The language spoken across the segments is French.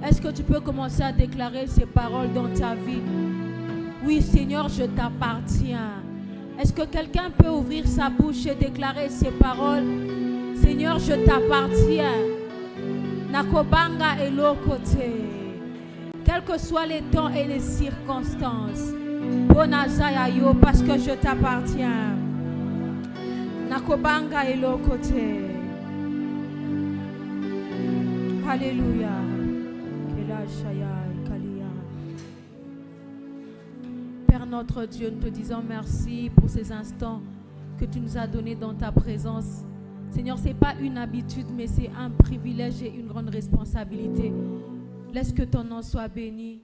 Est-ce que tu peux commencer à déclarer ces paroles dans ta vie? Oui, Seigneur, je t'appartiens. Est-ce que quelqu'un peut ouvrir sa bouche et déclarer ces paroles? Seigneur, je t'appartiens. Nakobanga elokote. Quels que soient les temps et les circonstances. Bonazaya yo, parce que je t'appartiens. Nakobanga elokote. Alléluia. Père notre Dieu, nous te disons merci pour ces instants que tu nous as donnés dans ta présence. Seigneur, ce n'est pas une habitude, mais c'est un privilège et une grande responsabilité. Laisse que ton nom soit béni.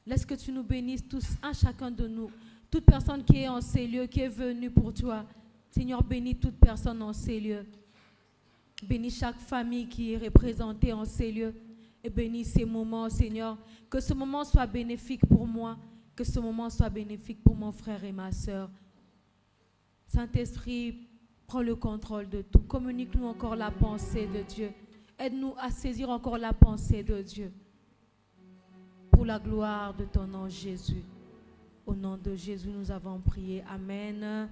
Laisse que tu nous bénisses tous, un chacun de nous. Toute personne qui est en ces lieux, qui est venue pour toi. Seigneur, bénis toute personne en ces lieux. Bénis chaque famille qui est représentée en ces lieux. Et bénis ces moments, Seigneur. Que ce moment soit bénéfique pour moi. Que ce moment soit bénéfique pour mon frère et ma soeur. Saint-Esprit, prends le contrôle de tout. Communique-nous encore la pensée de Dieu. Aide-nous à saisir encore la pensée de Dieu. Pour la gloire de ton nom, Jésus. Au nom de Jésus, nous avons prié. Amen.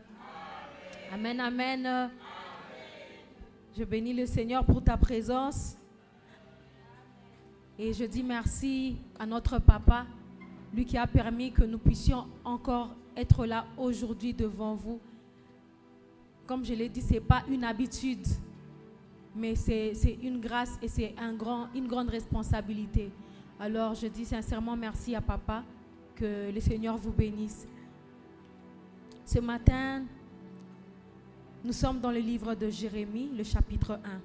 Amen, amen. Amen. Je bénis le Seigneur pour ta présence. Et je dis merci à notre papa, lui qui a permis que nous puissions encore être là aujourd'hui devant vous. Comme je l'ai dit, ce n'est pas une habitude, mais c'est une grâce et c'est une grande responsabilité. Alors je dis sincèrement merci à papa, que le Seigneur vous bénisse. Ce matin, nous sommes dans le livre de Jérémie, le chapitre 1.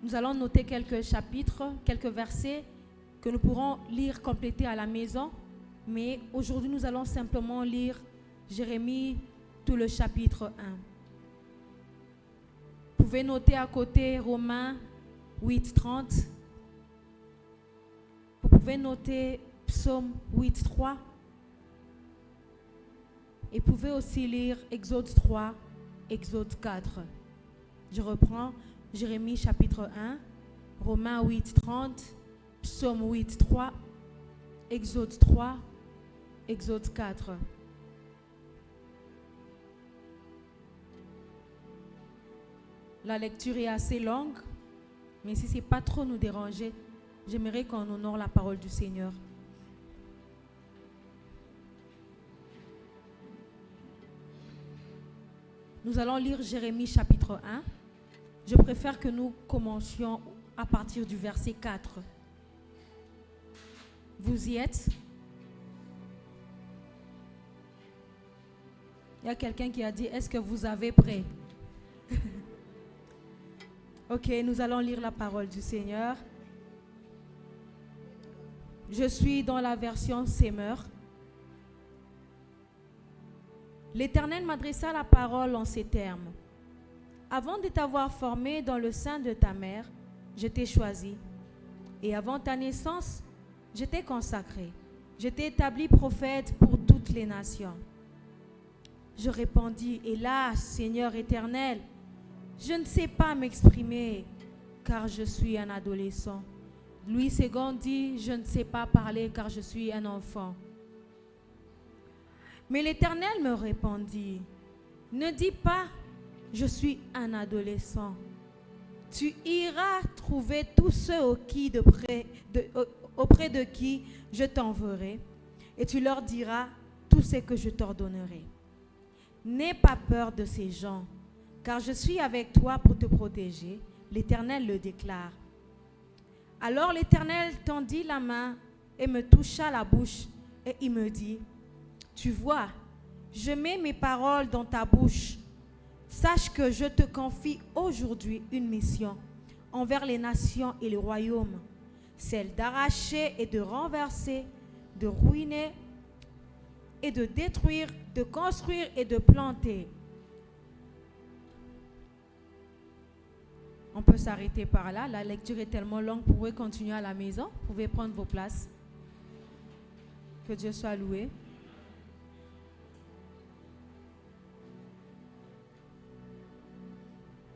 Nous allons noter quelques chapitres, quelques versets que nous pourrons lire, compléter à la maison. Mais aujourd'hui, nous allons simplement lire Jérémie, tout le chapitre 1. Vous pouvez noter à côté Romains 8, 30. Vous pouvez noter Psaume 8, 3. Et vous pouvez aussi lire Exode 3, Exode 4. Je reprends Jérémie chapitre 1, Romains 8, 30, Psaume 8, 3, Exode 3, Exode 4. La lecture est assez longue, mais si ce n'est pas trop nous déranger, j'aimerais qu'on honore la parole du Seigneur. Nous allons lire Jérémie chapitre 1. Je préfère que nous commencions à partir du verset 4. Vous y êtes? Il y a quelqu'un qui a dit, est-ce que vous avez prêt? Ok, nous allons lire la parole du Seigneur. Je suis dans la version Semeur. L'Éternel m'adressa la parole en ces termes. Avant de t'avoir formé dans le sein de ta mère, je t'ai choisi. Et avant ta naissance, je t'ai consacré. Je t'ai établi prophète pour toutes les nations. Je répondis, hélas, Seigneur éternel, je ne sais pas m'exprimer, car je suis un adolescent. Louis II dit, je ne sais pas parler, car je suis un enfant. Mais l'Éternel me répondit, ne dis pas, je suis un adolescent. Tu iras trouver tous ceux auprès de qui je t'enverrai, et tu leur diras tout ce que je t'ordonnerai. N'aie pas peur de ces gens, car je suis avec toi pour te protéger. L'Éternel le déclare. Alors l'Éternel tendit la main et me toucha la bouche, et il me dit, tu vois, je mets mes paroles dans ta bouche. Sache que je te confie aujourd'hui une mission envers les nations et les royaumes, celle d'arracher et de renverser, de ruiner et de détruire, de construire et de planter. On peut s'arrêter par là. La lecture est tellement longue, vous pouvez continuer à la maison. Vous pouvez prendre vos places. Que Dieu soit loué.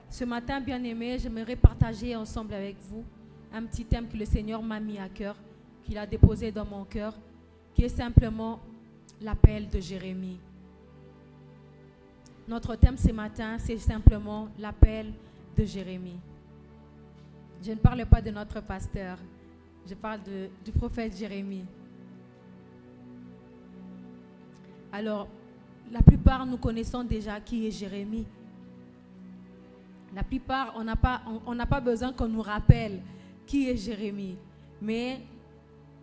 Ce matin, bien-aimés, j'aimerais partager ensemble avec vous un petit thème que le Seigneur m'a mis à cœur, qu'il a déposé dans mon cœur, qui est simplement l'appel de Jérémie. Notre thème ce matin, c'est simplement l'appel de Jérémie. Je ne parle pas de notre pasteur, je parle du prophète Jérémie. Alors, la plupart, nous connaissons déjà qui est Jérémie. La plupart, on n'a pas besoin qu'on nous rappelle qui est Jérémie. Mais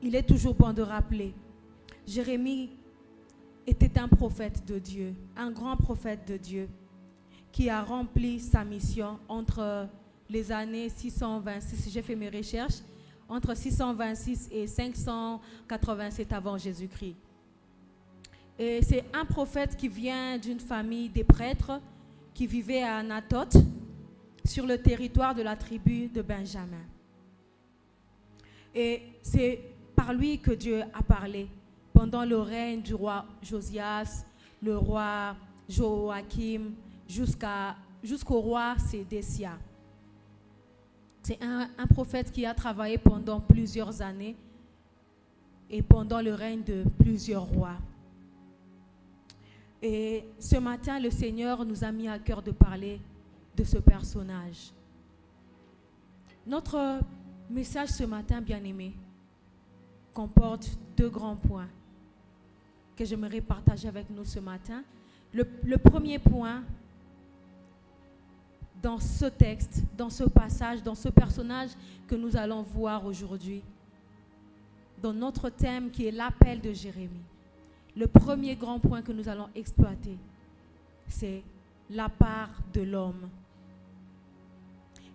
il est toujours bon de rappeler. Jérémie était un prophète de Dieu, un grand prophète de Dieu, qui a rempli sa mission entre les années 626, j'ai fait mes recherches, entre 626 et 587 avant Jésus-Christ. Et c'est un prophète qui vient d'une famille des prêtres qui vivait à Anathoth, sur le territoire de la tribu de Benjamin. Et c'est par lui que Dieu a parlé pendant le règne du roi Josias, le roi Joachim, jusqu'au roi Sédécia. C'est un prophète qui a travaillé pendant plusieurs années et pendant le règne de plusieurs rois. Et ce matin, le Seigneur nous a mis à cœur de parler de ce personnage. Notre message ce matin, bien-aimé, comporte deux grands points que j'aimerais partager avec nous ce matin. Le premier point, dans ce texte, dans ce passage, dans ce personnage que nous allons voir aujourd'hui, dans notre thème qui est l'appel de Jérémie, le premier grand point que nous allons exploiter, c'est la part de l'homme.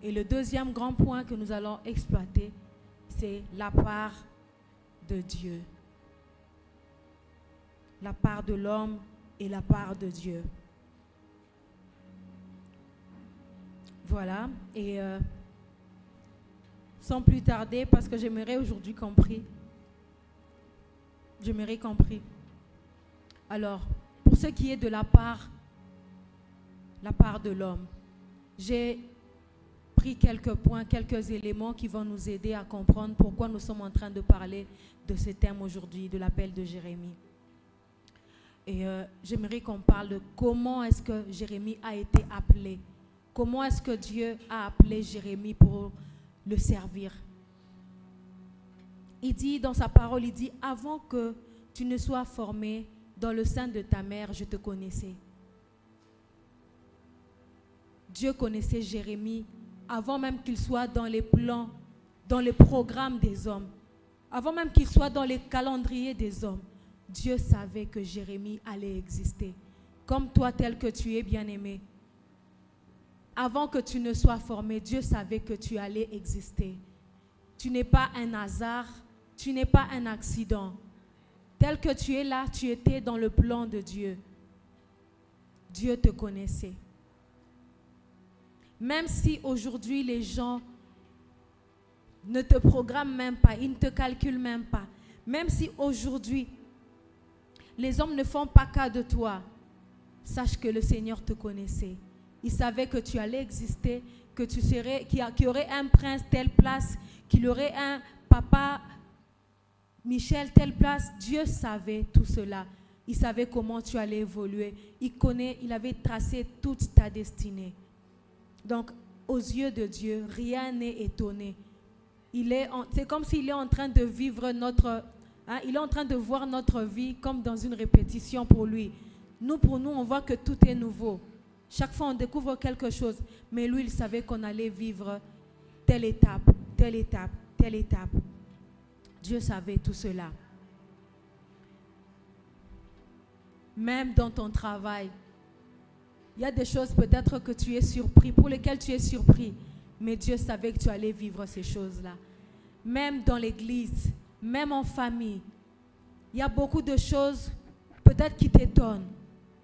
Et le deuxième grand point que nous allons exploiter, c'est la part de Dieu. La part de l'homme et la part de Dieu. Voilà. Et sans plus tarder, parce que j'aimerais aujourd'hui compris. Alors, pour ce qui est de la part de l'homme, j'ai pris quelques points, quelques éléments qui vont nous aider à comprendre pourquoi nous sommes en train de parler de ce thème aujourd'hui, de l'appel de Jérémie. Et j'aimerais qu'on parle de comment est-ce que Jérémie a été appelé. Comment est-ce que Dieu a appelé Jérémie pour le servir. Il dit dans sa parole, il dit, avant que tu ne sois formé dans le sein de ta mère, je te connaissais. Dieu connaissait Jérémie avant même qu'il soit dans les plans, dans les programmes des hommes, avant même qu'il soit dans les calendriers des hommes. Dieu savait que Jérémie allait exister, comme toi tel que tu es bien-aimé. Avant que tu ne sois formé, Dieu savait que tu allais exister. Tu n'es pas un hasard, tu n'es pas un accident. Tel que tu es là, tu étais dans le plan de Dieu. Dieu te connaissait. Même si aujourd'hui les gens ne te programment même pas, ils ne te calculent même pas. Même si aujourd'hui les hommes ne font pas cas de toi, sache que le Seigneur te connaissait. Il savait que tu allais exister, que tu serais, qu'il y aurait un prince telle place, qu'il y aurait un papa Michel telle place. Dieu savait tout cela. Il savait comment tu allais évoluer. Il avait tracé toute ta destinée. Donc, aux yeux de Dieu, rien n'est étonné. C'est comme s'il est en train de vivre il est en train de voir notre vie comme dans une répétition pour lui. Pour nous, on voit que tout est nouveau. Chaque fois, on découvre quelque chose. Mais lui, il savait qu'on allait vivre telle étape, telle étape, telle étape. Dieu savait tout cela. Même dans ton travail, il y a des choses peut-être que tu es surpris, pour lesquelles tu es surpris. Mais Dieu savait que tu allais vivre ces choses-là. Même dans l'église, même en famille, il y a beaucoup de choses peut-être qui t'étonnent.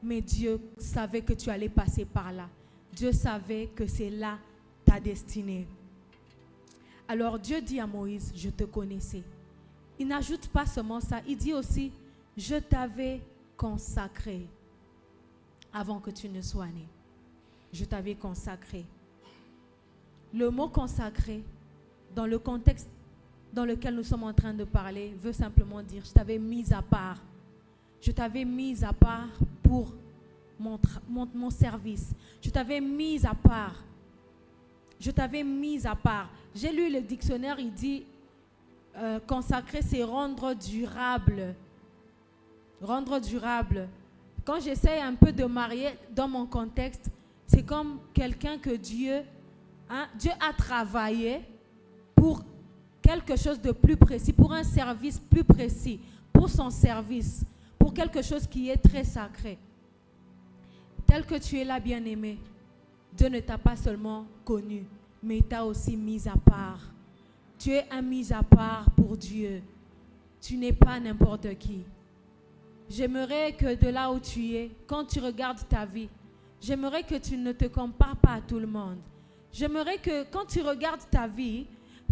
Mais Dieu savait que tu allais passer par là. Dieu savait que c'est là ta destinée. Alors Dieu dit à Moïse, je te connaissais. Il n'ajoute pas seulement ça, il dit aussi, je t'avais consacré avant que tu ne sois né. Je t'avais consacré. Le mot consacré, dans le contexte dans lequel nous sommes en train de parler, veut simplement dire, je t'avais mis à part. Je t'avais mis à part pour mon service. Je t'avais mis à part. Je t'avais mis à part. J'ai lu le dictionnaire, il dit, consacrer, c'est rendre durable. Rendre durable. Quand j'essaie un peu de marier dans mon contexte, c'est comme quelqu'un que Dieu a travaillé pour quelque chose de plus précis, pour un service plus précis, pour son service, pour quelque chose qui est très sacré. Tel que tu es là, bien-aimé, Dieu ne t'a pas seulement connu, mais il t'a aussi mis à part. Tu es un mis à part pour Dieu. Tu n'es pas n'importe qui. J'aimerais que de là où tu es, quand tu regardes ta vie, j'aimerais que tu ne te compares pas à tout le monde. J'aimerais que quand tu regardes ta vie,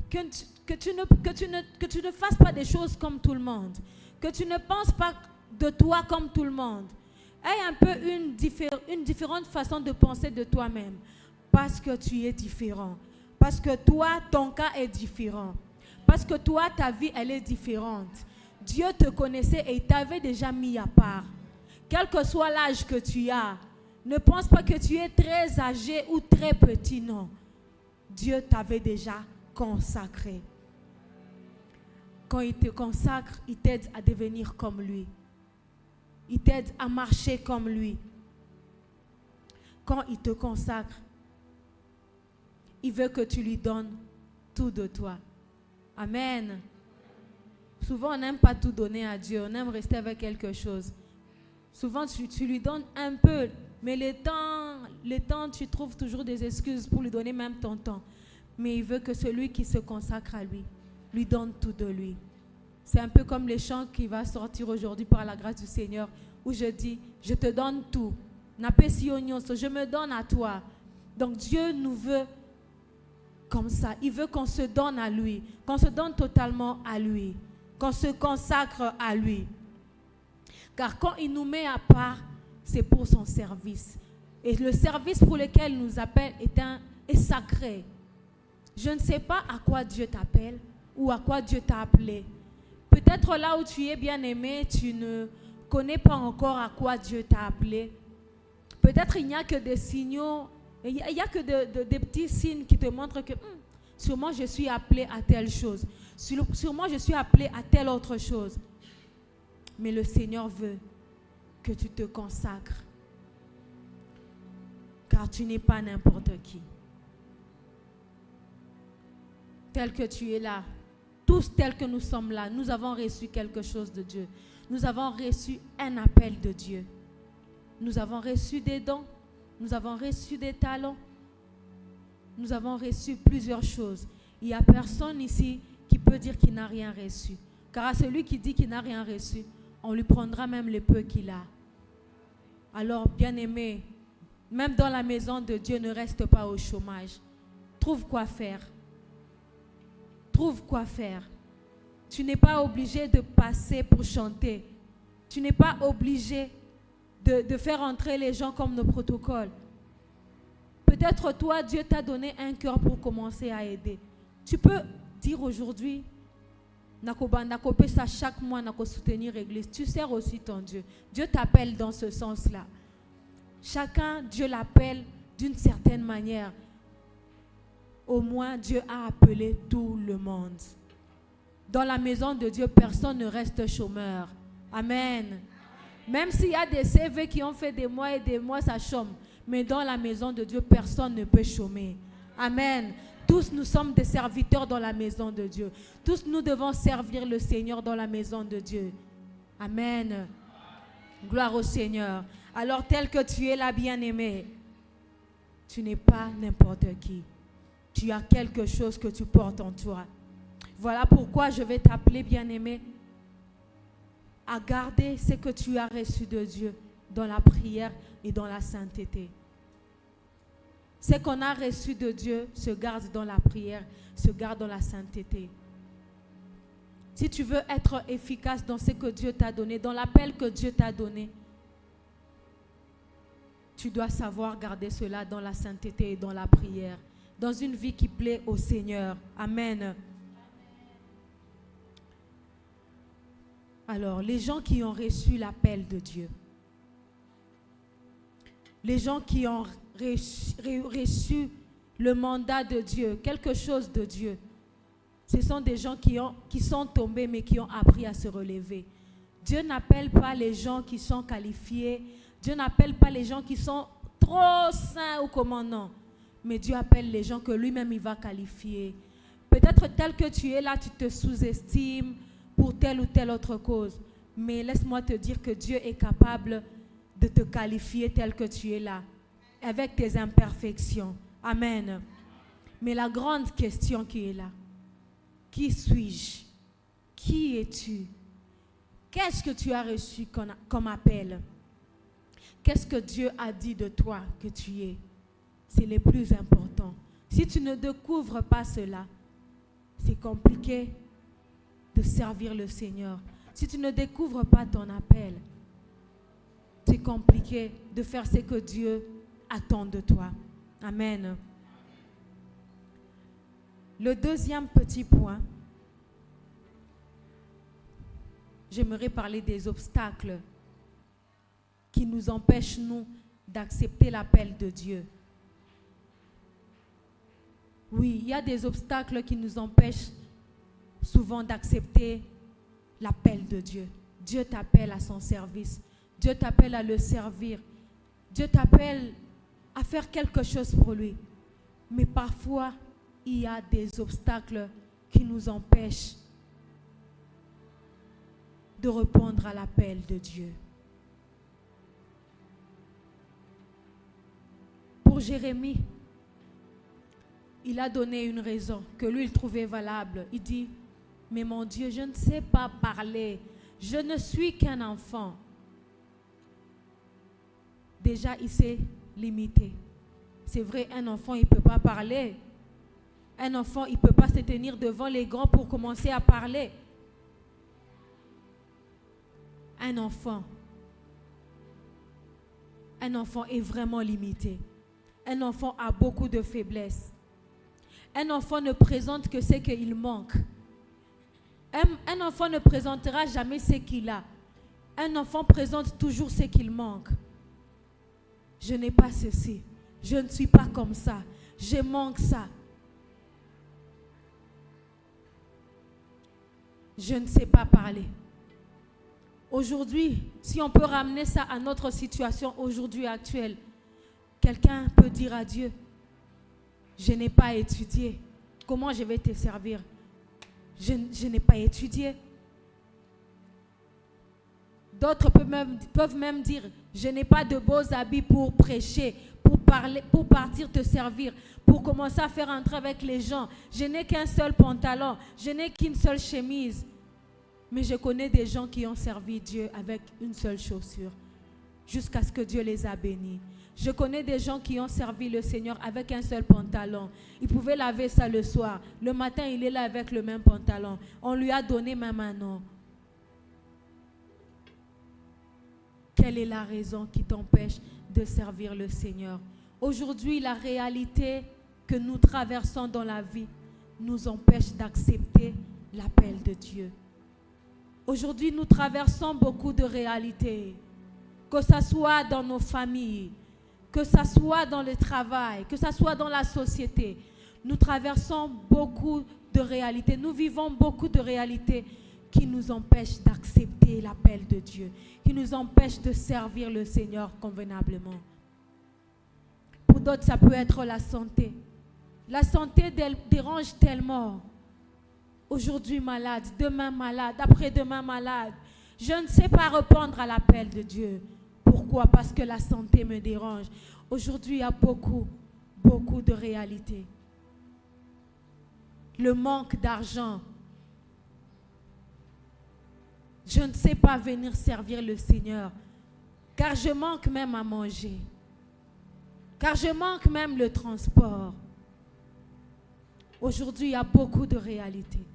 que tu ne fasses pas des choses comme tout le monde. Que tu ne penses pas de toi comme tout le monde. Aie un peu une différente façon de penser de toi-même. Parce que tu es différent. Parce que toi, ton cas est différent. Parce que toi, ta vie, elle est différente. Dieu te connaissait et il t'avait déjà mis à part. Quel que soit l'âge que tu as, ne pense pas que tu es très âgé ou très petit, non. Dieu t'avait déjà consacré. Quand il te consacre, il t'aide à devenir comme lui. Il t'aide à marcher comme lui. Quand il te consacre, il veut que tu lui donnes tout de toi. Amen. Souvent, on n'aime pas tout donner à Dieu. On aime rester avec quelque chose. Souvent, tu lui donnes un peu. Mais les temps, tu trouves toujours des excuses pour lui donner même ton temps. Mais il veut que celui qui se consacre à lui donne tout de lui. C'est un peu comme les chants qui va sortir aujourd'hui par la grâce du Seigneur, où je dis, je te donne tout. Je me donne à toi. Donc Dieu nous veut comme ça. Il veut qu'on se donne à lui, qu'on se donne totalement à lui, qu'on se consacre à lui. Car quand il nous met à part, c'est pour son service. Et le service pour lequel il nous appelle est sacré. Je ne sais pas à quoi Dieu t'appelle ou à quoi Dieu t'a appelé. Peut-être là où tu es bien-aimé, tu ne connais pas encore à quoi Dieu t'a appelé. Peut-être il n'y a que des signaux, il n'y a que des petits signes qui te montrent que sûrement je suis appelé à telle chose. Sûrement je suis appelé à telle autre chose. Mais le Seigneur veut que tu te consacres. Car tu n'es pas n'importe qui. Tel que tu es là, tous tels que nous sommes là, nous avons reçu quelque chose de Dieu. Nous avons reçu un appel de Dieu. Nous avons reçu des dons, nous avons reçu des talents, nous avons reçu plusieurs choses. Il n'y a personne ici qui peut dire qu'il n'a rien reçu. Car à celui qui dit qu'il n'a rien reçu, on lui prendra même le peu qu'il a. Alors, bien-aimé, Même dans la maison de Dieu, ne reste pas au chômage. Trouve quoi faire. Trouve quoi faire. Tu n'es pas obligé de passer pour chanter. Tu n'es pas obligé de faire entrer les gens comme nos protocoles. Peut-être toi, Dieu t'a donné un cœur pour commencer à aider. Tu peux dire aujourd'hui, chaque mois, soutenir l'église. Tu sers aussi ton Dieu. Dieu t'appelle dans ce sens-là. Chacun, Dieu l'appelle d'une certaine manière. Au moins, Dieu a appelé tout le monde. Dans la maison de Dieu, personne ne reste chômeur. Amen. Même s'il y a des CV qui ont fait des mois et des mois, ça chôme. Mais dans la maison de Dieu, personne ne peut chômer. Amen. Tous nous sommes des serviteurs dans la maison de Dieu. Tous nous devons servir le Seigneur dans la maison de Dieu. Amen. Gloire au Seigneur. Alors tel que tu es là, bien-aimé, tu n'es pas n'importe qui. Tu as quelque chose que tu portes en toi. Voilà pourquoi je vais t'appeler, bien-aimé, à garder ce que tu as reçu de Dieu dans la prière et dans la sainteté. Ce qu'on a reçu de Dieu se garde dans la prière, se garde dans la sainteté. Si tu veux être efficace dans ce que Dieu t'a donné, dans l'appel que Dieu t'a donné, tu dois savoir garder cela dans la sainteté et dans la prière, dans une vie qui plaît au Seigneur. Amen. Alors, les gens qui ont reçu l'appel de Dieu, les gens qui ont reçu le mandat de Dieu, quelque chose de Dieu, ce sont des gens qui sont tombés mais qui ont appris à se relever. Dieu n'appelle pas les gens qui sont qualifiés, Dieu n'appelle pas les gens qui sont trop saints ou comment non, mais Dieu appelle les gens que lui-même il va qualifier. Peut-être tel que tu es là, tu te sous-estimes pour telle ou telle autre cause, mais laisse-moi te dire que Dieu est capable de te qualifier tel que tu es là, avec tes imperfections. Amen. Mais la grande question qui est là, qui suis-je? Qui es-tu? Qu'est-ce que tu as reçu comme appel? Qu'est-ce que Dieu a dit de toi que tu es? C'est le plus important. Si tu ne découvres pas cela, c'est compliqué de servir le Seigneur. Si tu ne découvres pas ton appel, c'est compliqué de faire ce que Dieu attend de toi. Amen. Le deuxième petit point, j'aimerais parler des obstacles qui nous empêchent, nous, d'accepter l'appel de Dieu. Oui, il y a des obstacles qui nous empêchent souvent d'accepter l'appel de Dieu. Dieu t'appelle à son service. Dieu t'appelle à le servir. Dieu t'appelle à faire quelque chose pour lui. Mais parfois, il y a des obstacles qui nous empêchent de répondre à l'appel de Dieu. Pour Jérémie, il a donné une raison que lui, il trouvait valable. Il dit, mais mon Dieu, je ne sais pas parler. Je ne suis qu'un enfant. Déjà, il s'est limité. C'est vrai, un enfant, il ne peut pas parler. Un enfant, il ne peut pas se tenir devant les grands pour commencer à parler. Un enfant est vraiment limité. Un enfant a beaucoup de faiblesses. Un enfant ne présente que ce qu'il manque. Un enfant ne présentera jamais ce qu'il a. Un enfant présente toujours ce qu'il manque. Je n'ai pas ceci. Je ne suis pas comme ça. Je manque ça. Je ne sais pas parler. Aujourd'hui, si on peut ramener ça à notre situation aujourd'hui actuelle, quelqu'un peut dire à Dieu, je n'ai pas étudié. Comment je vais te servir? Je n'ai pas étudié. D'autres peuvent même dire, je n'ai pas de beaux habits pour prêcher, pour parler, pour partir te servir, pour commencer à faire entrer avec les gens. Je n'ai qu'un seul pantalon, je n'ai qu'une seule chemise. Mais je connais des gens qui ont servi Dieu avec une seule chaussure, jusqu'à ce que Dieu les a bénis. Je connais des gens qui ont servi le Seigneur avec un seul pantalon. Ils pouvaient laver ça le soir. Le matin, il est là avec le même pantalon. On lui a donné même un nom. Quelle est la raison qui t'empêche de servir le Seigneur? Aujourd'hui, la réalité que nous traversons dans la vie nous empêche d'accepter l'appel de Dieu. Aujourd'hui, nous traversons beaucoup de réalités, que ce soit dans nos familles, que ce soit dans le travail, que ce soit dans la société. Nous traversons beaucoup de réalités, nous vivons beaucoup de réalités qui nous empêchent d'accepter l'appel de Dieu, qui nous empêchent de servir le Seigneur convenablement. Pour d'autres, ça peut être la santé. La santé dérange tellement. Aujourd'hui malade, demain malade, après-demain malade. Je ne sais pas répondre à l'appel de Dieu. Pourquoi? Parce que la santé me dérange. Aujourd'hui, il y a beaucoup de réalités. Le manque d'argent. Je ne sais pas venir servir le Seigneur, car je manque même à manger, car je manque même le transport. Aujourd'hui, il y a beaucoup de réalités.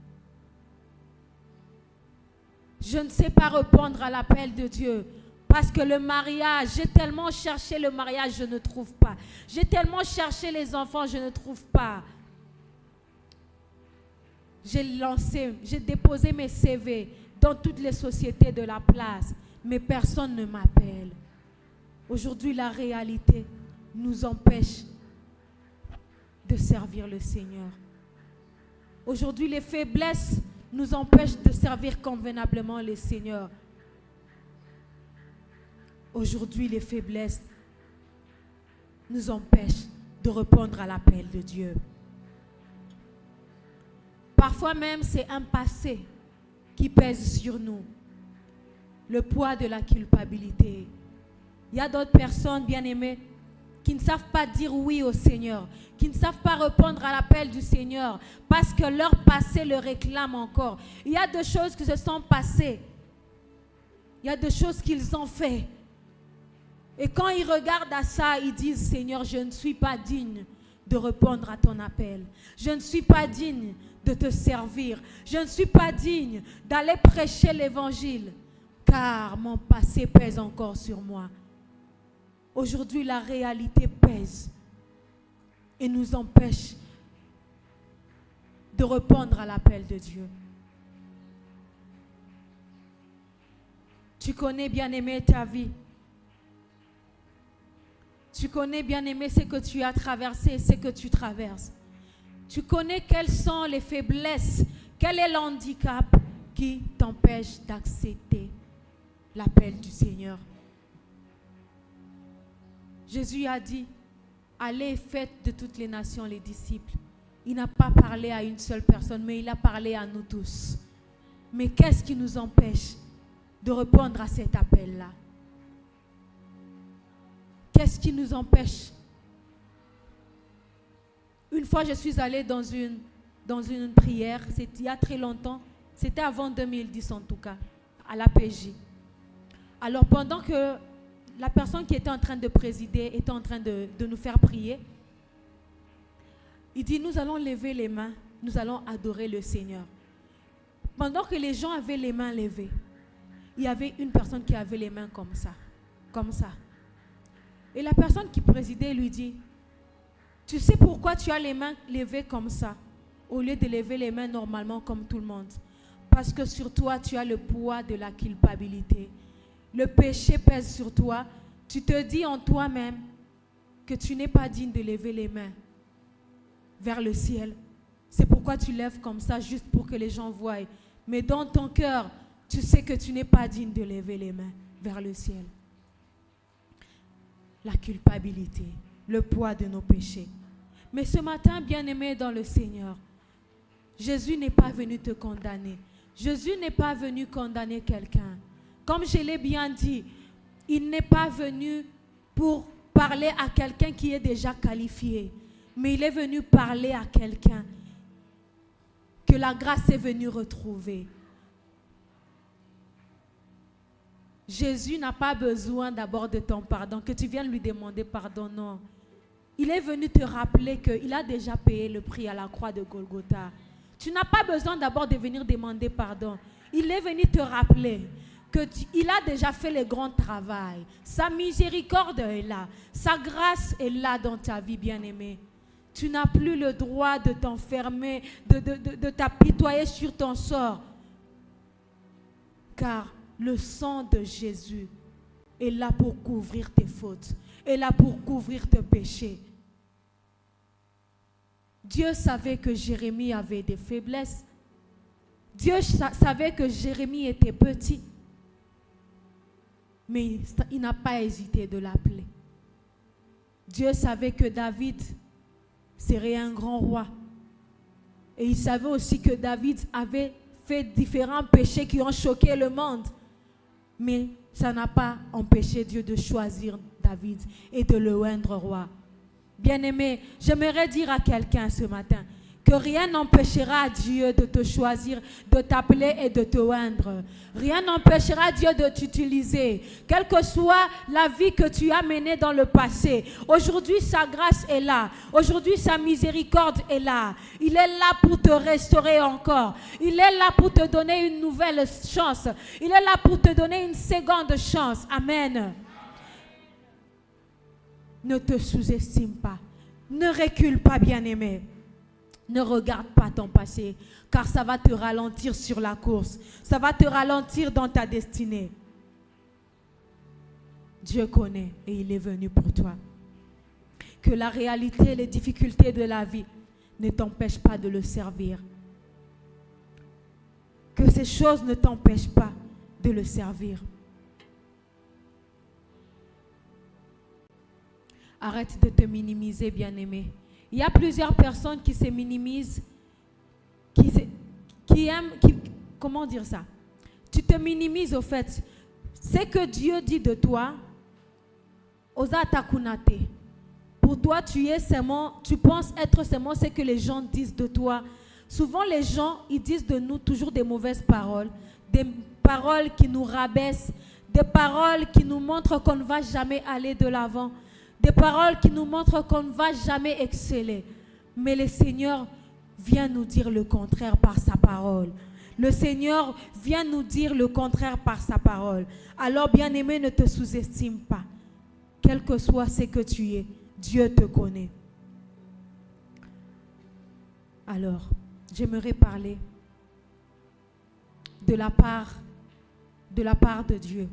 Je ne sais pas répondre à l'appel de Dieu, parce que le mariage, j'ai tellement cherché le mariage, je ne trouve pas. J'ai tellement cherché les enfants, je ne trouve pas. J'ai déposé mes CV dans toutes les sociétés de la place, mais personne ne m'appelle. Aujourd'hui, la réalité nous empêche de servir le Seigneur. Aujourd'hui, les faiblesses nous empêchent de servir convenablement le Seigneur. Aujourd'hui, les faiblesses nous empêchent de répondre à l'appel de Dieu. Parfois même, c'est un passé qui pèse sur nous. Le poids de la culpabilité. Il y a d'autres personnes, bien-aimées, qui ne savent pas dire oui au Seigneur, qui ne savent pas répondre à l'appel du Seigneur, parce que leur passé le réclame encore. Il y a des choses qui se sont passées. Il y a des choses qu'ils ont fait. Et quand ils regardent à ça, ils disent, Seigneur, je ne suis pas digne de répondre à ton appel. Je ne suis pas digne de te servir. Je ne suis pas digne d'aller prêcher l'évangile, car mon passé pèse encore sur moi. Aujourd'hui, la réalité pèse et nous empêche de répondre à l'appel de Dieu. Tu connais, bien-aimé, ta vie. Tu connais, bien-aimé, ce que tu as traversé, ce que tu traverses. Tu connais quelles sont les faiblesses, quel est l'handicap qui t'empêche d'accepter l'appel du Seigneur. Jésus a dit, allez, faites de toutes les nations les disciples. Il n'a pas parlé à une seule personne, mais il a parlé à nous tous. Mais qu'est-ce qui nous empêche de répondre à cet appel-là? Qu'est-ce qui nous empêche? Une fois, je suis allée dans une prière, c'était il y a très longtemps, c'était avant 2010 en tout cas, à l'APJ. Alors pendant que la personne qui était en train de présider était en train de nous faire prier, il dit, nous allons lever les mains, nous allons adorer le Seigneur. Pendant que les gens avaient les mains levées, il y avait une personne qui avait les mains comme ça, comme ça. Et la personne qui présidait lui dit, tu sais pourquoi tu as les mains levées comme ça, au lieu de lever les mains normalement comme tout le monde? Parce que sur toi, tu as le poids de la culpabilité. Le péché pèse sur toi. Tu te dis en toi-même que tu n'es pas digne de lever les mains vers le ciel. C'est pourquoi tu lèves comme ça, juste pour que les gens voient. Mais dans ton cœur, tu sais que tu n'es pas digne de lever les mains vers le ciel. La culpabilité, le poids de nos péchés. Mais ce matin, bien-aimé dans le Seigneur, Jésus n'est pas venu te condamner. Jésus n'est pas venu condamner quelqu'un. Comme je l'ai bien dit, il n'est pas venu pour parler à quelqu'un qui est déjà qualifié, mais il est venu parler à quelqu'un que la grâce est venue retrouver. Jésus n'a pas besoin d'abord de ton pardon, que tu viennes lui demander pardon, non. Il est venu te rappeler qu'il a déjà payé le prix à la croix de Golgotha. Tu n'as pas besoin d'abord de venir demander pardon. Il est venu te rappeler qu'il a déjà fait le grand travail. Sa miséricorde est là. Sa grâce est là dans ta vie, bien-aimée. Tu n'as plus le droit de t'enfermer, de t'apitoyer sur ton sort. Car le sang de Jésus est là pour couvrir tes fautes, est là pour couvrir tes péchés. Dieu savait que Jérémie avait des faiblesses. Dieu savait que Jérémie était petit. Mais il n'a pas hésité de l'appeler. Dieu savait que David serait un grand roi. Et il savait aussi que David avait fait différents péchés qui ont choqué le monde. Mais ça n'a pas empêché Dieu de choisir David et de le oindre roi. Bien-aimé, j'aimerais dire à quelqu'un ce matin que rien n'empêchera Dieu de te choisir, de t'appeler et de te oindre. Rien n'empêchera Dieu de t'utiliser. Quelle que soit la vie que tu as menée dans le passé, aujourd'hui sa grâce est là. Aujourd'hui sa miséricorde est là. Il est là pour te restaurer encore. Il est là pour te donner une nouvelle chance. Il est là pour te donner une seconde chance. Amen. Ne te sous-estime pas. Ne recule pas, bien-aimé. Ne regarde pas ton passé, car ça va te ralentir sur la course. Ça va te ralentir dans ta destinée. Dieu connaît et il est venu pour toi. Que la réalité et les difficultés de la vie ne t'empêchent pas de le servir. Que ces choses ne t'empêchent pas de le servir. Arrête de te minimiser, bien-aimé. Il y a plusieurs personnes qui se minimisent, qui aiment, comment dire ça? Tu te minimises au fait. Ce que Dieu dit de toi, osa takunate. Pour toi, tu penses être seulement ce que les gens disent de toi. Souvent, les gens, ils disent de nous toujours des mauvaises paroles, des paroles qui nous rabaissent, des paroles qui nous montrent qu'on ne va jamais aller de l'avant. Des paroles qui nous montrent qu'on ne va jamais exceller. Mais le Seigneur vient nous dire le contraire par sa parole. Le Seigneur vient nous dire le contraire par sa parole. Alors, bien-aimé, ne te sous-estime pas. Quel que soit ce que tu es, Dieu te connaît. Alors, j'aimerais parler de la part de Dieu.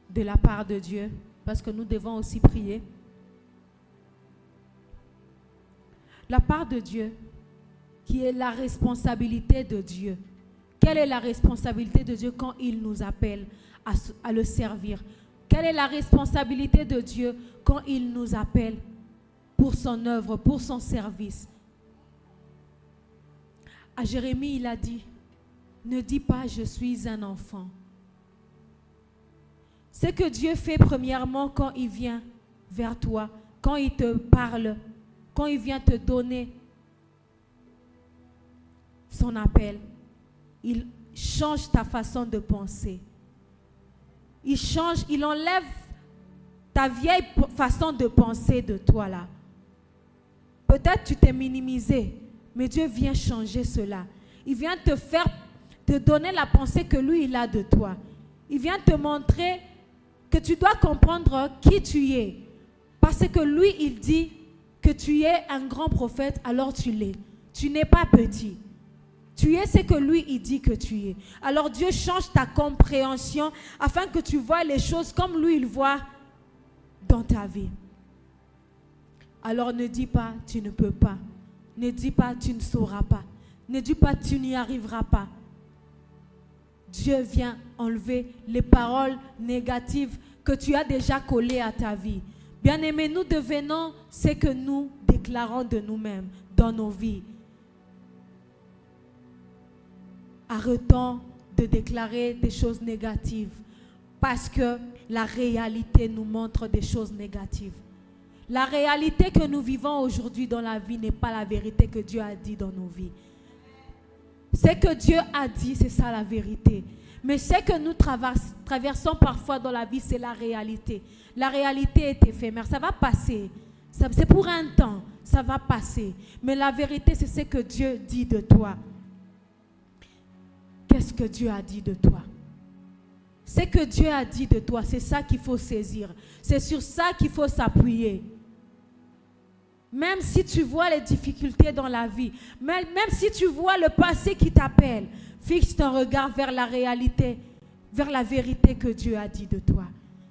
De la part de Dieu. Parce que nous devons aussi prier. La part de Dieu, qui est la responsabilité de Dieu. Quelle est la responsabilité de Dieu quand il nous appelle à le servir? Quelle est la responsabilité de Dieu quand il nous appelle pour son œuvre, pour son service? À Jérémie, il a dit, ne dis pas je suis un enfant. Ce que Dieu fait premièrement quand il vient vers toi, quand il te parle, quand il vient te donner son appel, il change ta façon de penser. Il enlève ta vieille façon de penser de toi là. Peut-être tu t'es minimisé, mais Dieu vient changer cela. Il vient te donner la pensée que lui il a de toi. Il vient te montrer que tu dois comprendre qui tu es. Parce que lui, il dit que tu es un grand prophète, alors tu l'es. Tu n'es pas petit. Tu es ce que lui, il dit que tu es. Alors Dieu change ta compréhension afin que tu vois les choses comme lui, il voit dans ta vie. Alors ne dis pas, tu ne peux pas. Ne dis pas, tu ne sauras pas. Ne dis pas, tu n'y arriveras pas. Dieu vient enlever les paroles négatives que tu as déjà collées à ta vie. Bien-aimés, nous devenons ce que nous déclarons de nous-mêmes dans nos vies. Arrêtons de déclarer des choses négatives parce que la réalité nous montre des choses négatives. La réalité que nous vivons aujourd'hui dans la vie n'est pas la vérité que Dieu a dit dans nos vies. Ce que Dieu a dit, c'est ça la vérité. Mais ce que nous traversons parfois dans la vie, c'est la réalité. La réalité est éphémère, ça va passer. C'est pour un temps, ça va passer. Mais la vérité, c'est ce que Dieu dit de toi. Qu'est-ce que Dieu a dit de toi? Ce que Dieu a dit de toi, c'est ça qu'il faut saisir. C'est sur ça qu'il faut s'appuyer. Même si tu vois les difficultés dans la vie, même si tu vois le passé qui t'appelle, fixe ton regard vers la réalité, vers la vérité que Dieu a dit de toi.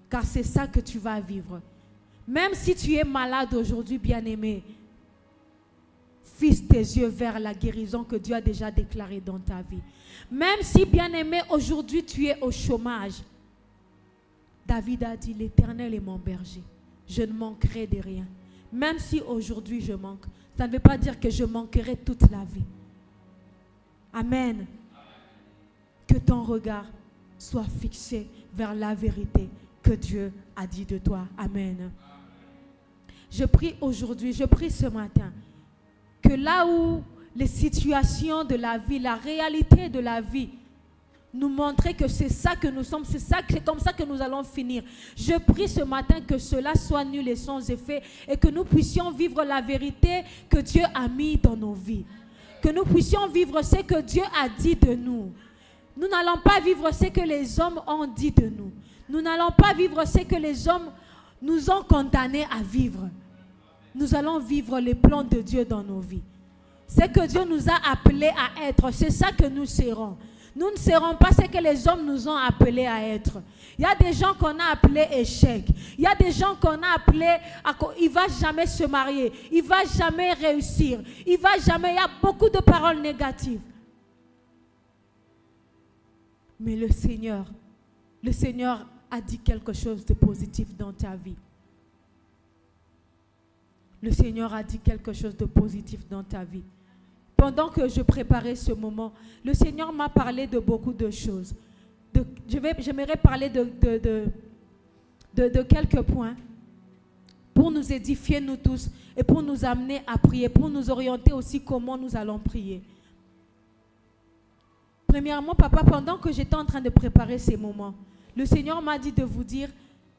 Car c'est ça que tu vas vivre. Même si tu es malade aujourd'hui, bien-aimé, fixe tes yeux vers la guérison que Dieu a déjà déclarée dans ta vie. Même si, bien-aimé, aujourd'hui tu es au chômage, David a dit, l'Éternel est mon berger. Je ne manquerai de rien. Même si aujourd'hui je manque, ça ne veut pas dire que je manquerai toute la vie. Amen. Que ton regard soit fixé vers la vérité que Dieu a dit de toi. Amen. Je prie aujourd'hui, je prie ce matin, que là où les situations de la vie, la réalité de la vie, nous montrer que c'est ça que nous sommes, c'est comme ça que nous allons finir. Je prie ce matin que cela soit nul et sans effet et que nous puissions vivre la vérité que Dieu a mis dans nos vies. Que nous puissions vivre ce que Dieu a dit de nous. Nous n'allons pas vivre ce que les hommes ont dit de nous. Nous n'allons pas vivre ce que les hommes nous ont condamnés à vivre. Nous allons vivre les plans de Dieu dans nos vies. Ce que Dieu nous a appelés à être, c'est ça que nous serons. Nous ne serons pas ce que les hommes nous ont appelés à être. Il y a des gens qu'on a appelés échecs. Il y a des gens qu'on a appelés, il ne va jamais se marier. Il ne va jamais réussir. Il y a beaucoup de paroles négatives. Mais le Seigneur a dit quelque chose de positif dans ta vie. Le Seigneur a dit quelque chose de positif dans ta vie. Pendant que je préparais ce moment, le Seigneur m'a parlé de beaucoup de choses. J'aimerais parler de quelques points pour nous édifier nous tous et pour nous amener à prier, pour nous orienter aussi comment nous allons prier. Premièrement, papa, pendant que j'étais en train de préparer ces moments, le Seigneur m'a dit de vous dire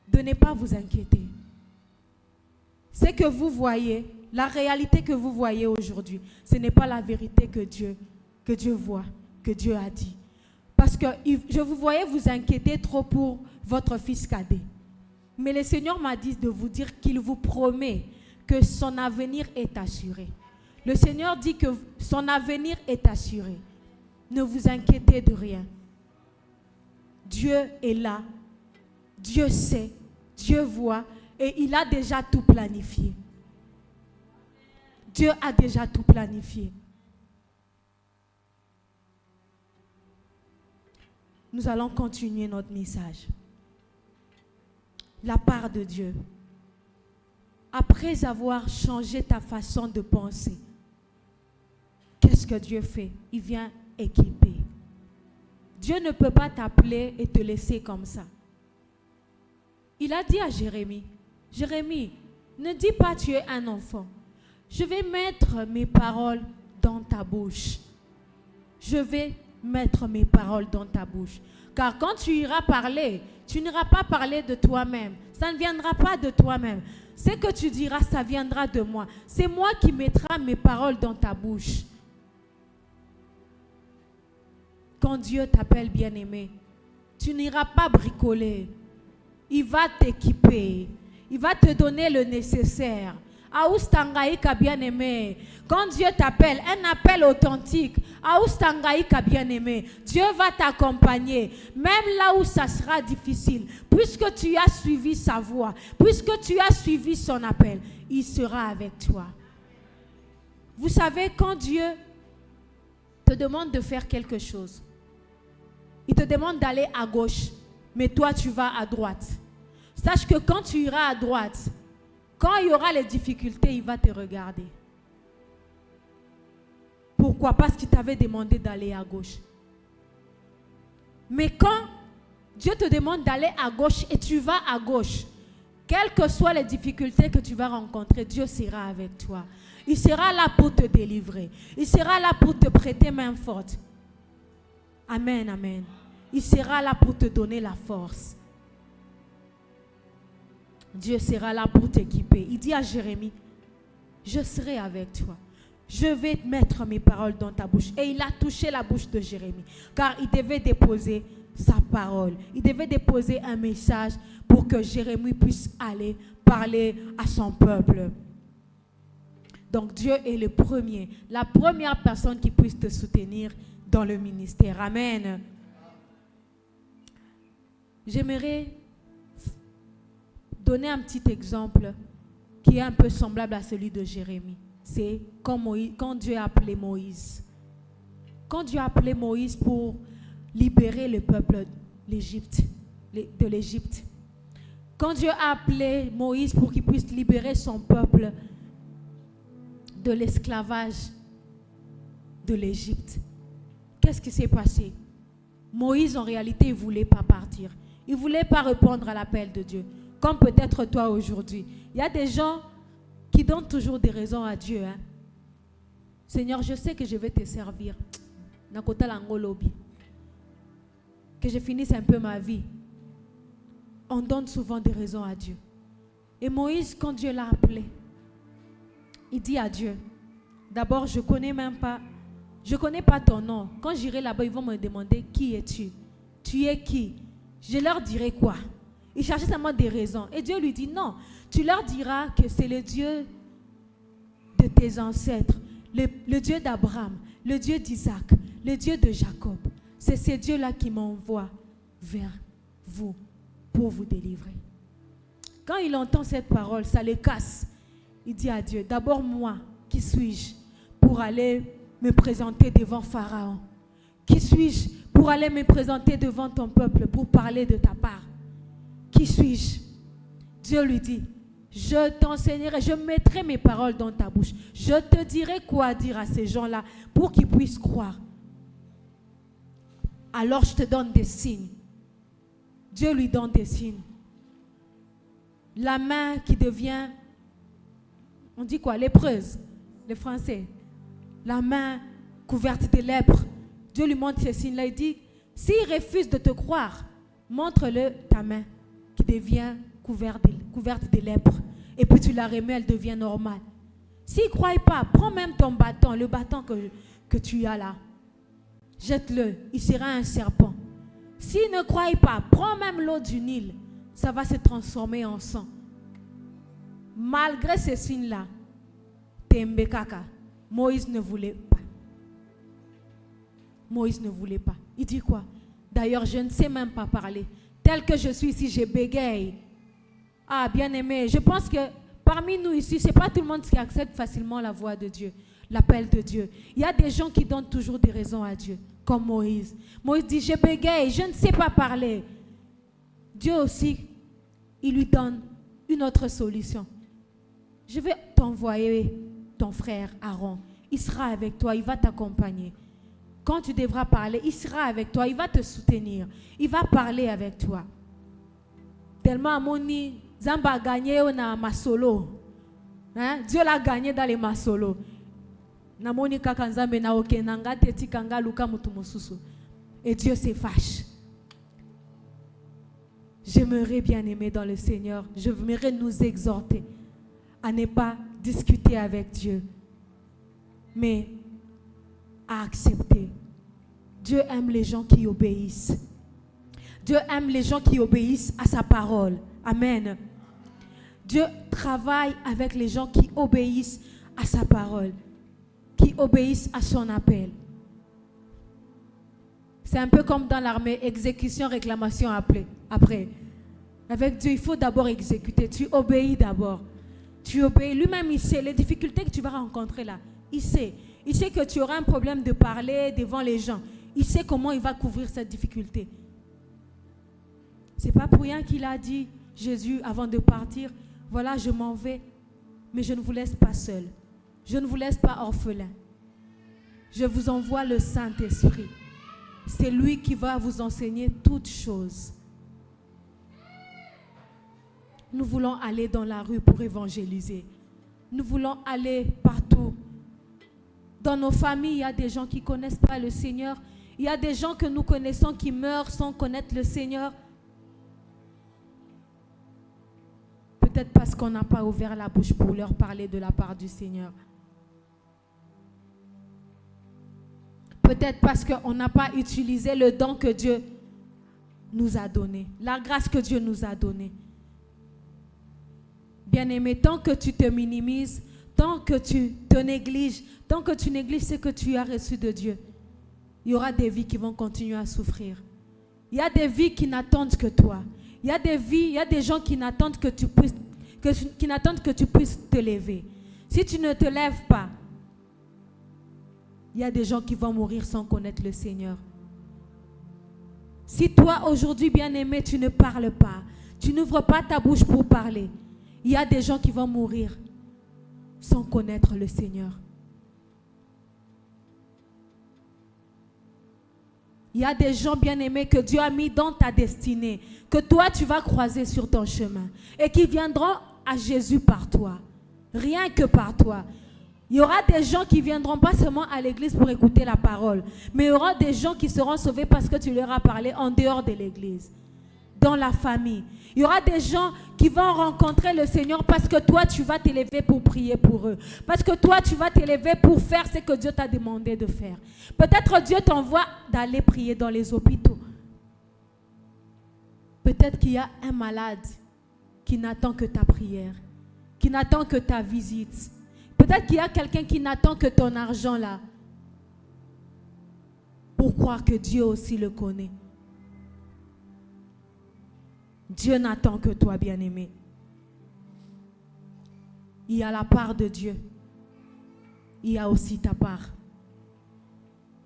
de ne pas vous inquiéter. Ce que vous voyez, la réalité que vous voyez aujourd'hui, ce n'est pas la vérité que Dieu voit, que Dieu a dit. Parce que je vous voyais vous inquiéter trop pour votre fils cadet. Mais le Seigneur m'a dit de vous dire qu'il vous promet que son avenir est assuré. Le Seigneur dit que son avenir est assuré. Ne vous inquiétez de rien. Dieu est là. Dieu sait. Dieu voit. Et il a déjà tout planifié. Dieu a déjà tout planifié. Nous allons continuer notre message. La part de Dieu. Après avoir changé ta façon de penser, qu'est-ce que Dieu fait? Il vient équiper. Dieu ne peut pas t'appeler et te laisser comme ça. Il a dit à Jérémie, Jérémie, ne dis pas tu es un enfant. Je vais mettre mes paroles dans ta bouche. Je vais mettre mes paroles dans ta bouche. Car quand tu iras parler, tu n'iras pas parler de toi-même. Ça ne viendra pas de toi-même. Ce que tu diras, ça viendra de moi. C'est moi qui mettrai mes paroles dans ta bouche. Quand Dieu t'appelle bien-aimé, tu n'iras pas bricoler. Il va t'équiper. Il va te donner le nécessaire. Aoustangaïka bien-aimé. Quand Dieu t'appelle, un appel authentique. Aoustangaïka bien-aimé. Dieu va t'accompagner. Même là où ça sera difficile. Puisque tu as suivi sa voix. Puisque tu as suivi son appel. Il sera avec toi. Vous savez, quand Dieu te demande de faire quelque chose, il te demande d'aller à gauche. Mais toi, tu vas à droite. Sache que quand tu iras à droite, quand il y aura les difficultés, il va te regarder. Pourquoi? Parce qu'il t'avait demandé d'aller à gauche. Mais quand Dieu te demande d'aller à gauche et tu vas à gauche, quelles que soient les difficultés que tu vas rencontrer, Dieu sera avec toi. Il sera là pour te délivrer. Il sera là pour te prêter main forte. Amen, amen. Il sera là pour te donner la force. Dieu sera là pour t'équiper. Il dit à Jérémie, je serai avec toi. Je vais mettre mes paroles dans ta bouche. Et il a touché la bouche de Jérémie. Car il devait déposer sa parole. Il devait déposer un message pour que Jérémie puisse aller parler à son peuple. Donc Dieu est le premier, la première personne qui puisse te soutenir dans le ministère. Amen. J'aimerais donner un petit exemple qui est un peu semblable à celui de Jérémie. C'est quand Dieu a appelé Moïse. Quand Dieu a appelé Moïse pour libérer le peuple de l'Égypte. Quand Dieu a appelé Moïse pour qu'il puisse libérer son peuple de l'esclavage de l'Égypte. Qu'est-ce qui s'est passé? Moïse, en réalité, il ne voulait pas partir. Il ne voulait pas répondre à l'appel de Dieu. Comme peut-être toi aujourd'hui. Il y a des gens qui donnent toujours des raisons à Dieu. Hein? Seigneur, je sais que je vais te servir. Que je finisse un peu ma vie. On donne souvent des raisons à Dieu. Et Moïse, quand Dieu l'a appelé, il dit à Dieu, d'abord, je ne connais pas ton nom. Quand j'irai là-bas, ils vont me demander, qui es-tu? Tu es qui? Je leur dirai quoi? Il cherchait seulement des raisons. Et Dieu lui dit, non, tu leur diras que c'est le Dieu de tes ancêtres, le Dieu d'Abraham, le Dieu d'Isaac, le Dieu de Jacob. C'est ce Dieu-là qui m'envoie vers vous pour vous délivrer. Quand il entend cette parole, ça le casse. Il dit à Dieu, d'abord moi, qui suis-je pour aller me présenter devant Pharaon? Qui suis-je pour aller me présenter devant ton peuple pour parler de ta part? Qui suis-je? Dieu lui dit, je t'enseignerai, je mettrai mes paroles dans ta bouche. Je te dirai quoi dire à ces gens-là pour qu'ils puissent croire. Alors je te donne des signes. Dieu lui donne des signes. La main qui devient, on dit quoi, lépreuse, les Français. La main couverte de lèpre. Dieu lui montre ces signes-là. Il dit, s'il refuse de te croire, montre-le ta main qui devient couverte de lèpre. Et puis tu la remets, elle devient normale. S'il ne croit pas, prends même ton bâton, le bâton que tu as là. Jette-le, il sera un serpent. S'il ne croit pas, prends même l'eau du Nil. Ça va se transformer en sang. Malgré ces signes-là, Tembekaka, Moïse ne voulait pas. Moïse ne voulait pas. Il dit quoi? D'ailleurs, je ne sais même pas parler. Tel que je suis ici, je bégaye. Ah, bien-aimé, je pense que parmi nous ici, ce n'est pas tout le monde qui accepte facilement la voix de Dieu, l'appel de Dieu. Il y a des gens qui donnent toujours des raisons à Dieu, comme Moïse. Moïse dit, je bégaye, je ne sais pas parler. Dieu aussi, il lui donne une autre solution. Je vais t'envoyer ton frère Aaron. Il sera avec toi, il va t'accompagner. Quand tu devras parler, il sera avec toi, il va te soutenir. Il va parler avec toi. Tellement Amoni, Zamba a gagné dans Masolo. Hein? Dieu l'a gagné dans les Masolo. Et Dieu se fâche. J'aimerais bien aimer dans le Seigneur. J'aimerais nous exhorter à ne pas discuter avec Dieu, mais à accepter. Dieu aime les gens qui obéissent. Dieu aime les gens qui obéissent à sa parole. Amen. Dieu travaille avec les gens qui obéissent à sa parole, qui obéissent à son appel. C'est un peu comme dans l'armée, exécution, réclamation après. Avec Dieu, il faut d'abord exécuter. Tu obéis d'abord. Tu obéis. Lui-même, il sait les difficultés que tu vas rencontrer là. Il sait. Il sait que tu auras un problème de parler devant les gens. Il sait comment il va couvrir cette difficulté. C'est pas pour rien qu'il a dit, Jésus, avant de partir, voilà, je m'en vais, mais je ne vous laisse pas seul. Je ne vous laisse pas orphelin. Je vous envoie le Saint-Esprit. C'est lui qui va vous enseigner toutes choses. Nous voulons aller dans la rue pour évangéliser. Nous voulons aller partout. Dans nos familles, il y a des gens qui ne connaissent pas le Seigneur. Il y a des gens que nous connaissons qui meurent sans connaître le Seigneur. Peut-être parce qu'on n'a pas ouvert la bouche pour leur parler de la part du Seigneur. Peut-être parce qu'on n'a pas utilisé le don que Dieu nous a donné, la grâce que Dieu nous a donnée. Bien-aimé, tant que tu te minimises, tant que tu te négliges, tant que tu négliges ce que tu as reçu de Dieu, il y aura des vies qui vont continuer à souffrir. Il y a des vies qui n'attendent que toi. Il y a des vies, il y a des gens qui n'attendent que tu puisses, te lever. Si tu ne te lèves pas, il y a des gens qui vont mourir sans connaître le Seigneur. Si toi, aujourd'hui, bien-aimé, tu ne parles pas, tu n'ouvres pas ta bouche pour parler, il y a des gens qui vont mourir sans connaître le Seigneur. Il y a des gens bien-aimés que Dieu a mis dans ta destinée, que toi, tu vas croiser sur ton chemin et qui viendront à Jésus par toi, rien que par toi. Il y aura des gens qui viendront pas seulement à l'église pour écouter la parole, mais il y aura des gens qui seront sauvés parce que tu leur as parlé en dehors de l'église, dans la famille. Il y aura des gens qui vont rencontrer le Seigneur parce que toi, tu vas t'élever pour prier pour eux. Parce que toi, tu vas t'élever pour faire ce que Dieu t'a demandé de faire. Peut-être Dieu t'envoie d'aller prier dans les hôpitaux. Peut-être qu'il y a un malade qui n'attend que ta prière, qui n'attend que ta visite. Peut-être qu'il y a quelqu'un qui n'attend que ton argent là, pour croire que Dieu aussi le connaît. Dieu n'attend que toi, bien-aimé. Il y a la part de Dieu. Il y a aussi ta part.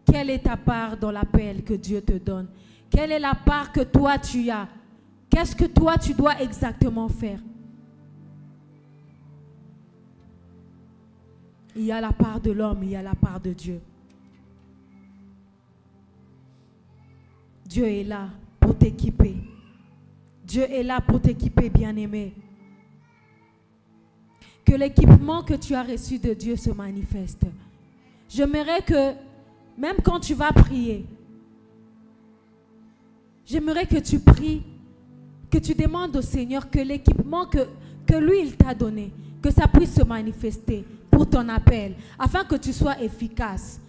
Quelle est ta part dans l'appel que Dieu te donne? Quelle est la part que toi tu as? Qu'est-ce que toi tu dois exactement faire? Il y a la part de l'homme, il y a la part de Dieu. Dieu est là pour t'équiper. Dieu est là pour t'équiper, bien-aimé. Que l'équipement que tu as reçu de Dieu se manifeste. J'aimerais que, même quand tu vas prier, j'aimerais que tu pries, que tu demandes au Seigneur que l'équipement que lui, il t'a donné, que ça puisse se manifester pour ton appel, afin que tu sois efficace.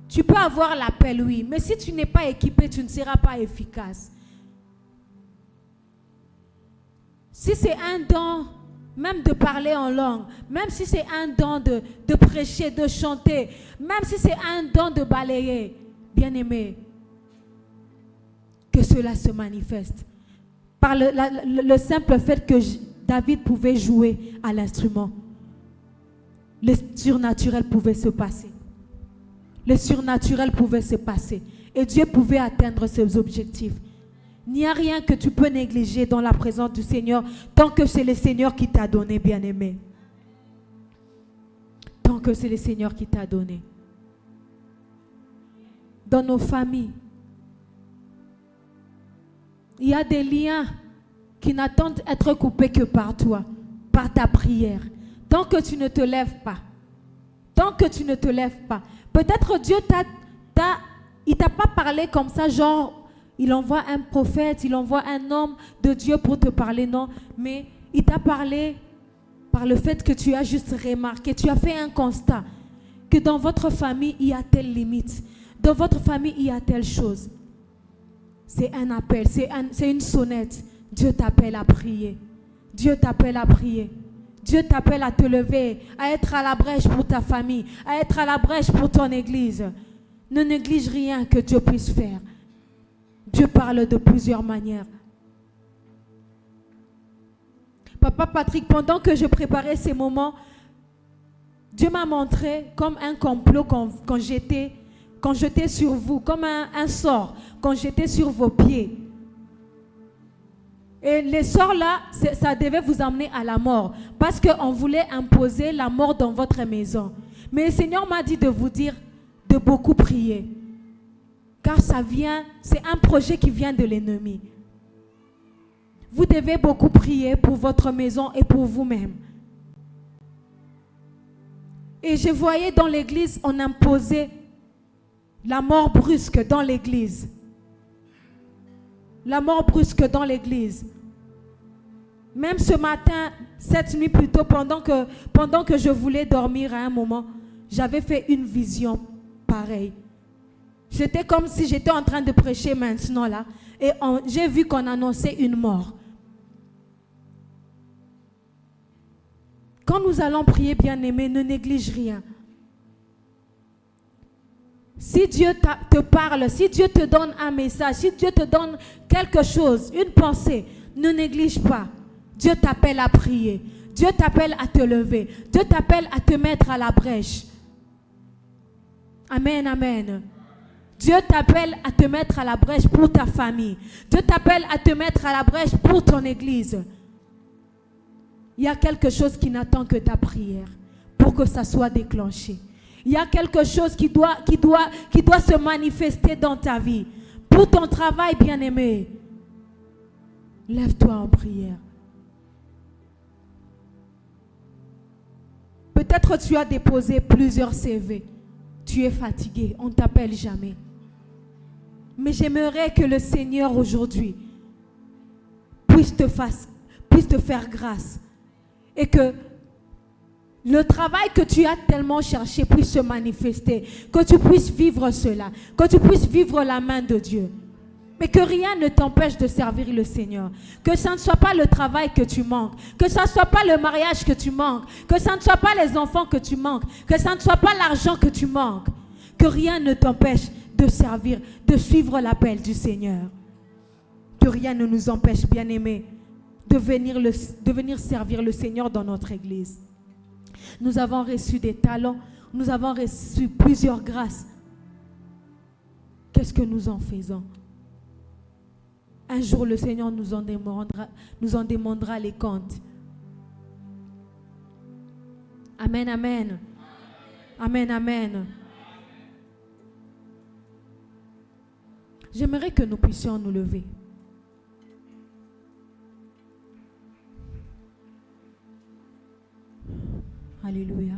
Tu peux avoir l'appel, oui, mais si tu n'es pas équipé, tu ne seras pas efficace. Si c'est un don, même de parler en langue, même si c'est un don de prêcher, de chanter, même si c'est un don de balayer, bien-aimé, que cela se manifeste. Par le simple fait que David pouvait jouer à l'instrument, le surnaturel pouvait se passer. Le surnaturel pouvait se passer. Et Dieu pouvait atteindre ses objectifs. Il n'y a rien que tu peux négliger dans la présence du Seigneur tant que c'est le Seigneur qui t'a donné, bien-aimé. Tant que c'est le Seigneur qui t'a donné. Dans nos familles, il y a des liens qui n'attendent d'être coupés que par toi, par ta prière. Tant que tu ne te lèves pas, tant que tu ne te lèves pas, peut-être Dieu il t'a pas parlé comme ça, genre, il envoie un prophète, il envoie un homme de Dieu pour te parler, non. Mais il t'a parlé par le fait que tu as juste remarqué, tu as fait un constat, que dans votre famille, il y a telle limite. Dans votre famille, il y a telle chose. C'est un appel, c'est une sonnette. Dieu t'appelle à prier. Dieu t'appelle à prier. Dieu t'appelle à te lever, à être à la brèche pour ta famille, à être à la brèche pour ton église. Ne néglige rien que Dieu puisse faire. Dieu parle de plusieurs manières. Papa Patrick, pendant que je préparais ces moments, Dieu m'a montré comme un complot quand j'étais sur vous, comme un sort, quand j'étais sur vos pieds. Et les sorts là, ça devait vous amener à la mort, parce qu'on voulait imposer la mort dans votre maison. Mais le Seigneur m'a dit de vous dire de beaucoup prier. Car c'est un projet qui vient de l'ennemi. Vous devez beaucoup prier pour votre maison et pour vous-même. Et je voyais dans l'église, on imposait La mort brusque dans l'église. La mort brusque dans l'église. Même ce matin, cette nuit plutôt, pendant que je voulais dormir à un moment, j'avais fait une vision pareille. C'était comme si j'étais en train de prêcher maintenant là. Et j'ai vu qu'on annonçait une mort. Quand nous allons prier, bien-aimés, ne néglige rien. Si Dieu te parle, si Dieu te donne un message, si Dieu te donne quelque chose, une pensée, ne néglige pas. Dieu t'appelle à prier. Dieu t'appelle à te lever. Dieu t'appelle à te mettre à la brèche. Amen, amen. Dieu t'appelle à te mettre à la brèche pour ta famille. Dieu t'appelle à te mettre à la brèche pour ton église. Il y a quelque chose qui n'attend que ta prière pour que ça soit déclenché. Il y a quelque chose qui doit se manifester dans ta vie. Pour ton travail, bien-aimé, lève-toi en prière. Peut-être tu as déposé plusieurs CV. Tu es fatigué, on ne t'appelle jamais. Mais j'aimerais que le Seigneur aujourd'hui puisse te faire grâce. Et que le travail que tu as tellement cherché puisse se manifester. Que tu puisses vivre cela. Que tu puisses vivre la main de Dieu. Mais que rien ne t'empêche de servir le Seigneur. Que ça ne soit pas le travail que tu manques. Que ça ne soit pas le mariage que tu manques. Que ça ne soit pas les enfants que tu manques. Que ça ne soit pas l'argent que tu manques. Que rien ne t'empêche de servir, de suivre l'appel du Seigneur. Que rien ne nous empêche, bien-aimés, de venir servir le Seigneur dans notre église. Nous avons reçu des talents. Nous avons reçu plusieurs grâces. Qu'est-ce que nous en faisons? Un jour, le Seigneur nous en demandera les comptes. Amen, amen. Amen, amen. J'aimerais que nous puissions nous lever. Alléluia.